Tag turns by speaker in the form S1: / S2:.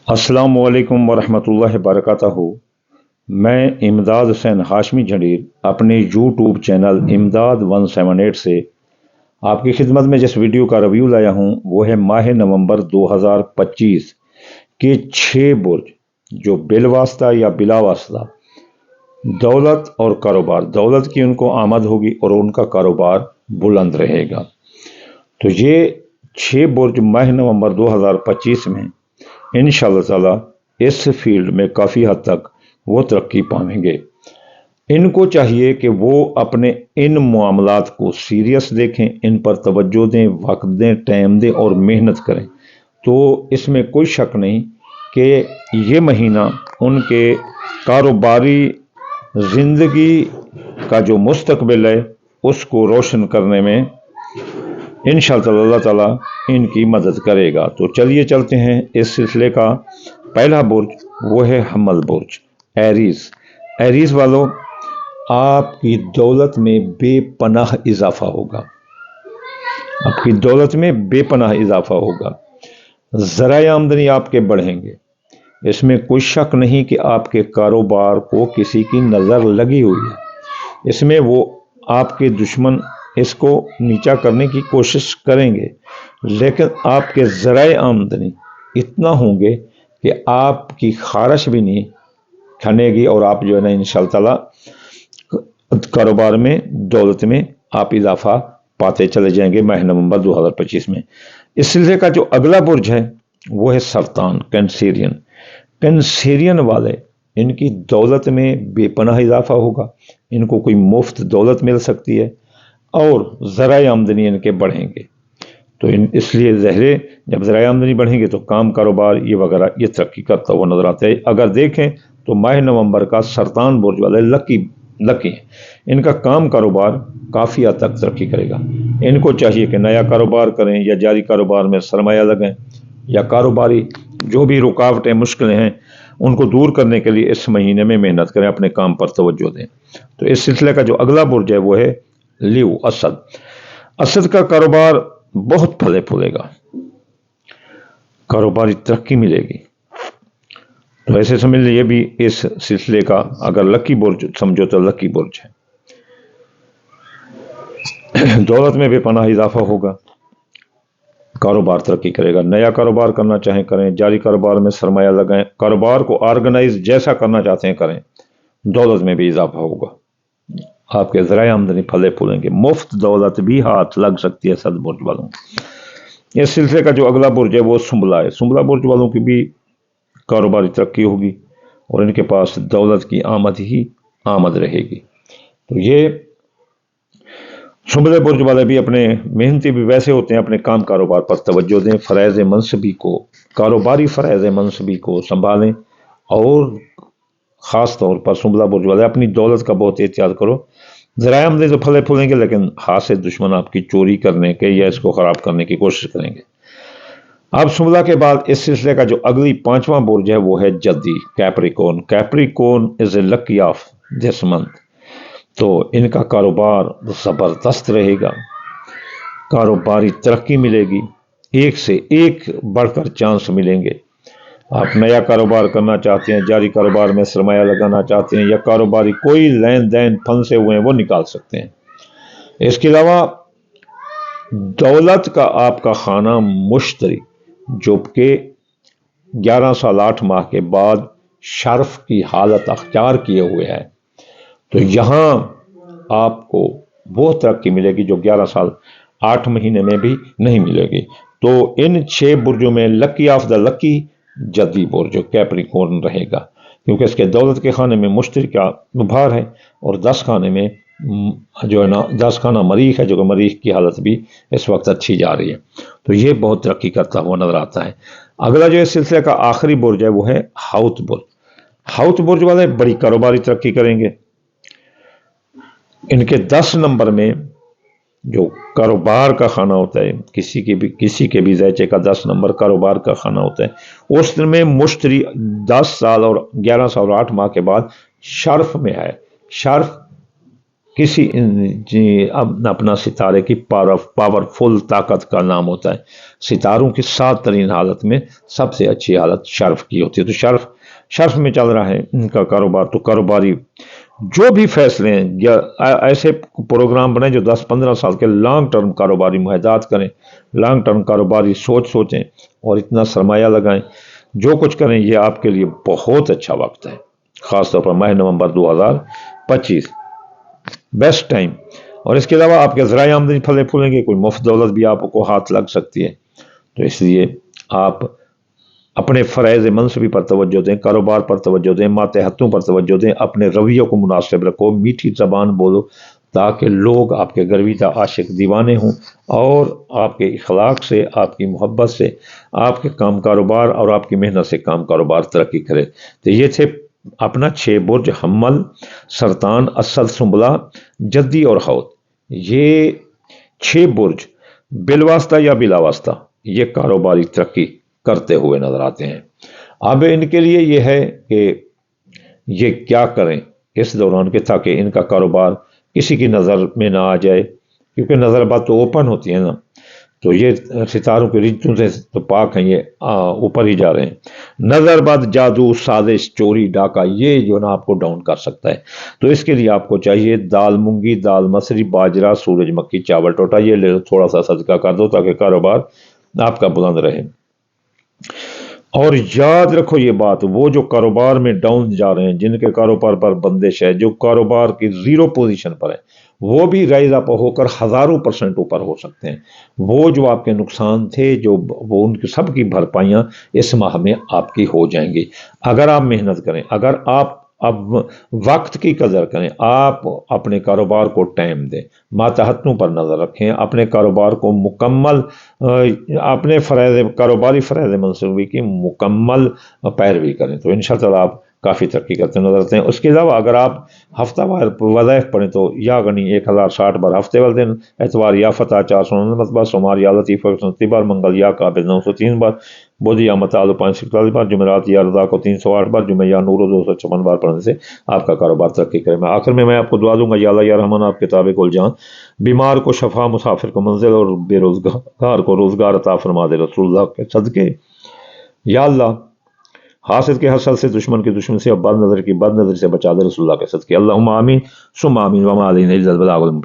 S1: अस्सलाम वालेकुम वरहमतुल्लाहि वबरकातुहू। मैं इमदाद हुसैन हाशमी झंडीर अपने यूट्यूब चैनल इमदाद 178 से आपकी खिदमत में जिस वीडियो का रिव्यू लाया हूँ वो है माह नवंबर 2025 के 6 बुर्ज जो बिलवास्ता या बिलावास्ता दौलत और कारोबार, दौलत की उनको आमद होगी और उनका कारोबार बुलंद रहेगा। तो ये 6 बुर्ज माह नवंबर 2025 में इंशाअल्लाह ताला इस फील्ड में काफ़ी हद तक वो तरक्की पाएंगे। इनको चाहिए कि वो अपने इन मामलात को सीरियस देखें, इन पर तवज्जो दें, वक्त दें, टाइम दें और मेहनत करें। तो इसमें कोई शक नहीं कि ये महीना उनके कारोबारी ज़िंदगी का जो मुस्तकबिल है उसको रोशन करने में इंशाअल्लाह अल्लाह ताला इनकी मदद करेगा। तो चलिए चलते हैं। इस सिलसिले का पहला बुर्ज वो है हमल बुर्ज, एरीज। एरीज वालों, आपकी दौलत में बेपनाह इजाफा होगा, आपकी दौलत में बेपनाह इजाफा होगा। ज़राए आमदनी आपके बढ़ेंगे, इसमें कोई शक नहीं कि आपके कारोबार को किसी की नज़र लगी हुई है। इसमें वो आपके दुश्मन इसको नीचा करने की कोशिश करेंगे, लेकिन आपके ज़राए आमदनी इतना होंगे कि आपकी खारिश भी नहीं खनेगी और आप जो है ना इंशाअल्लाह ताला कारोबार में, दौलत में आप इजाफा पाते चले जाएंगे माह नवंबर 2025 में। इस सिलसिले का जो अगला बुर्ज है वो है सरतान, कैंसेरियन। कैंसेरियन वाले, इनकी दौलत में बेपनाह इजाफा होगा, इनको कोई मुफ्त दौलत मिल सकती है और ज़राए आमदनी इनके बढ़ेंगे। तो इसलिए ज़हरे जब ज़राए आमदनी बढ़ेंगे तो काम, कारोबार ये वगैरह ये तरक्की करता हुआ नजर आता है। अगर देखें तो माह नवंबर का सरतान बुर्ज वाले लकी हैं, इनका काम कारोबार काफ़ी हद तक तरक्की करेगा। इनको चाहिए कि नया कारोबार करें या जारी कारोबार में सरमाया लगाएं या कारोबारी जो भी रुकावटें, मुश्किलें हैं उनको दूर करने के लिए इस महीने में मेहनत करें, अपने काम पर तवज्जो दें। तो इस सिलसिले का जो अगला बुर्ज है वो है लिव, असद। असद का कारोबार बहुत फले फूलेगा, कारोबारी तरक्की मिलेगी। तो ऐसे समझ लीजिए ये भी इस सिलसिले का अगर लकी बुर्ज समझो तो लकी बुर्ज है। दौलत में बेपनाह इजाफा होगा, कारोबार तरक्की करेगा। नया कारोबार करना चाहें करें, जारी कारोबार में सरमाया लगाएं, कारोबार को ऑर्गेनाइज जैसा करना चाहते हैं करें, दौलत में भी इजाफा होगा, आपके ज़राए आमदनी फले फूलेंगे, मुफ्त दौलत भी हाथ लग सकती है सद बुर्ज वालों। इस सिलसिले का जो अगला बुर्ज है वो सुंबला है। सुंबला बुर्ज वालों की भी कारोबारी तरक्की होगी और इनके पास दौलत की आमद ही आमद रहेगी। तो ये सुंबले बुर्ज वाले भी अपने मेहनती भी वैसे होते हैं, अपने काम कारोबार पर तवज्जो दें, फ़राइज़ मनसबी को, कारोबारी फ़राइज़ मनसबी को संभालें और ख़ास तौर पर सुंबला बुर्ज वाले अपनी दौलत का बहुत एहतियात करो। ज़राए आमदनी तो फले फूलेंगे लेकिन हाथ से दुश्मन आपकी चोरी करने के या इसको ख़राब करने की कोशिश करेंगे। अब सुंबला के बाद इस सिलसिले का जो अगली 5वां बुर्ज है वो है जद्दी, Capricorn. Capricorn is a lucky of this month. तो इनका कारोबार ज़बरदस्त रहेगा, कारोबारी तरक्की मिलेगी, एक से एक बढ़कर चांस मिलेंगे। आप नया कारोबार करना चाहते हैं, जारी कारोबार में सरमाया लगाना चाहते हैं या कारोबारी कोई लेन देन फंसे हुए हैं वो निकाल सकते हैं। इसके अलावा दौलत का आपका खाना मुश्तरी जो कि 11 साल 8 माह के बाद शर्फ की हालत अख्तियार किए हुए है, तो यहाँ आपको वो तरक्की मिलेगी जो 11 साल 8 महीने में भी नहीं मिलेगी। तो इन 6 बुर्जों में लकी ऑफ द लकी जद्दी बुर्ज कैप्रिकॉर्न रहेगा, क्योंकि इसके दौलत के खाने में मुश्तरी का उभार है और 10 खाने में जो है ना 10 खाना मरीख है, जो कि मरीख की हालत भी इस वक्त अच्छी जा रही है। तो ये बहुत तरक्की करता हुआ नजर आता है। अगला जो इस सिलसिले का आखिरी बुर्ज है वो है हाउत बुर्ज। हाउत बुर्ज वाले बड़ी कारोबारी तरक्की करेंगे। इनके 10 नंबर में जो कारोबार का खाना होता है, किसी के भी ज़ैचे का 10 नंबर कारोबार का खाना होता है, उस में मुश्तरी 10 साल और 11 साल और 8 माह के बाद शर्फ में है। शर्फ کسی اپنا ستارے کی پاورفل طاقت کا نام ہوتا ہے. ستاروں کی 7 ترین حالت میں سب سے اچھی حالت شرف کی ہوتی ہے. تو شرف میں چل رہا ہے ان کا کاروبار. تو کاروباری جو بھی فیصلے ہیں یا ایسے پروگرام بنائیں جو 10-15 سال کے لانگ ٹرم کاروباری معاہدات کریں, لانگ ٹرم کاروباری سوچیں اور اتنا سرمایہ لگائیں. جو کچھ کریں یہ آپ کے لیے بہت اچھا وقت ہے, خاص طور پر ماہ نومبر 2025 بیسٹ ٹائم. اور اس کے علاوہ آپ کے ذرائع آمدنی پھلے پھولیں گے, کوئی مفت دولت بھی آپ کو ہاتھ لگ سکتی ہے. تو اس لیے آپ اپنے فرائض منصبی پر توجہ دیں, کاروبار پر توجہ دیں, ماتحتوں پر توجہ دیں, اپنے رویوں کو مناسب رکھو, میٹھی زبان بولو تاکہ لوگ آپ کے گرویدہ عاشق دیوانے ہوں اور آپ کے اخلاق سے, آپ کی محبت سے, آپ کے کام کاروبار اور آپ کی محنت سے کام کاروبار ترقی کرے. تو یہ تھے اپنا 6 برج حمل, سرطان, اسد, سنبلہ, جدی اور حوت. یہ 6 برج بالواسطہ یا بلا واسطہ یہ کاروباری ترقی کرتے ہوئے نظر آتے ہیں. اب ان کے لیے یہ ہے کہ یہ کیا کریں اس دوران کے تاکہ ان کا کاروبار کسی کی نظر میں نہ آ جائے, کیونکہ نظر بات تو اوپن ہوتی ہے نا. تو یہ ستاروں کے رجتوں سے تو پاک ہیں, یہ اوپر ہی جا رہے ہیں. نظر بد, جادو, سازش, چوری, ڈاکہ یہ جو نا آپ کو ڈاؤن کر سکتا ہے. تو اس کے لیے آپ کو چاہیے دال مونگی, دال مسری, باجرہ, سورج مکھی, چاول ٹوٹا یہ لے لو, تھوڑا سا صدقہ کر دو تاکہ کاروبار آپ کا بلند رہے. اور یاد رکھو یہ بات, وہ جو کاروبار میں ڈاؤن جا رہے ہیں, جن کے کاروبار پر بندش ہے, جو کاروبار کی 0 پوزیشن پر ہے, وہ بھی رائز اپ ہو کر 1000% اوپر ہو سکتے ہیں. وہ جو آپ کے نقصان تھے, جو وہ ان کی سب کی بھرپائیاں اس ماہ میں آپ کی ہو جائیں گی اگر آپ محنت کریں, اگر آپ اب وقت کی قدر کریں, آپ اپنے کاروبار کو ٹائم دیں, ماتحتوں پر نظر رکھیں, اپنے کاروبار کو مکمل, اپنے کاروباری فرائض منصوبے کی مکمل پیروی کریں, تو انشاءاللہ آپ کافی ترقی کرتے نظر آتے ہیں. اس کے علاوہ اگر آپ ہفتہ وار وظائف پڑھیں تو یا غنی 1060 بار ہفتے والے دن, اتوار یا فتح 499 بار, سوموار یا لطیف 129 بار, منگل یا قابل 903 بار, بدھ یا متعال 541 بار, جمعرات یا رضا کو 308 بار, جمعہ یا نور 256 بار پڑھنے سے آپ کا کاروبار ترقی کرے. میں آخر میں آپ کو دعا دوں گا, یا اللہ یا رحمان آپ کتاب کل جان, بیمار کو شفا, مسافر کو منزل اور بے روزگار کو روزگار عطا فرما دے رسول اللہ کے صدقے. یا اللہ حاسد کے حسد سے, دشمن کے دشمن سے, اور بد نظر کی بد نظر سے بچا دے رسول اللہ کے صدقے. اللہم آمین ثم آمین وما علینا الا البلاغ المبین.